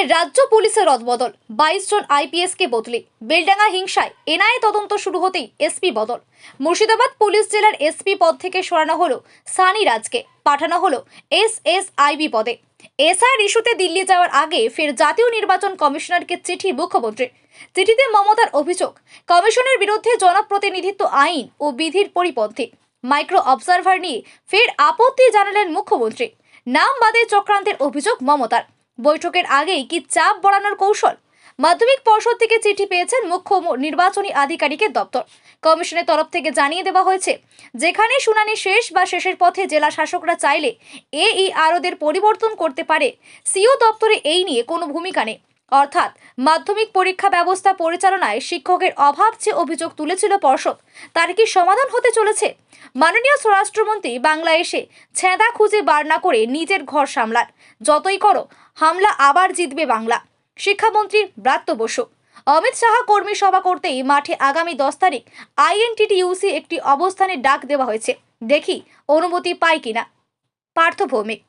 ফের রাজ্য পুলিশের রদবদল, 22 জন আইপিএসকে বদলি। বেলডাঙ্গা হিংসায় এনআইএ তদন্ত শুরু হতেই এসপি বদল। মুর্শিদাবাদ পুলিশ জেলার এসপি পদ থেকে সরানো হলো সানি রাজকে, পাঠানো হলো এসএসআইবি পদে। এসআইআর ইস্যুতে দিল্লি যাওয়ার আগে ফের জাতীয় নির্বাচন কমিশনারকে চিঠি মুখ্যমন্ত্রী। চিঠিতে মমতার অভিযোগ, কমিশনের বিরুদ্ধে জনপ্রতিনিধিত্ব আইন ও বিধির পরিপন্থী। মাইক্রো অবজারভার নিয়ে ফের আপত্তি জানালেন মুখ্যমন্ত্রী। নাম বাদে চক্রান্তের অভিযোগ মমতার। বৈঠকের আগেই কি চাপ বাড়ানোর কৌশল? মাধ্যমিক পর্ষদ থেকে চিঠি পেয়েছেন মুখ্য নির্বাচনী আধিকারিকের দপ্তর। কমিশনের তরফ থেকে জানিয়ে দেওয়া হয়েছে, যেখানে শুনানি শেষ বা শেষের পথে জেলা শাসকরা চাইলে এইআরওদের পরিবর্তন করতে পারে। সিও দপ্তরে এই নিয়ে কোনো ভূমিকা নেই। অর্থাৎ মাধ্যমিক পরীক্ষা ব্যবস্থা পরিচালনায় শিক্ষকের অভাব যে অভিযোগ তুলেছিল পর্ষদ, তার কি সমাধান হতে চলেছে? মাননীয় স্বরাষ্ট্রমন্ত্রী বাংলা এসে ছেঁদা খুঁজে বার না করে নিজের ঘর সামলান। যতই করো হামলা, আবার জিতবে বাংলা। শিক্ষামন্ত্রী ব্রাত্য বসু। অমিত শাহ কর্মী সভা করতেই মাঠে আগামী 10 তারিখ আইএনটিটিইউসি একটি অবস্থানের ডাক দেওয়া হয়েছে। দেখি অনুমতি পায় কিনা। পার্থ ভৌমিক।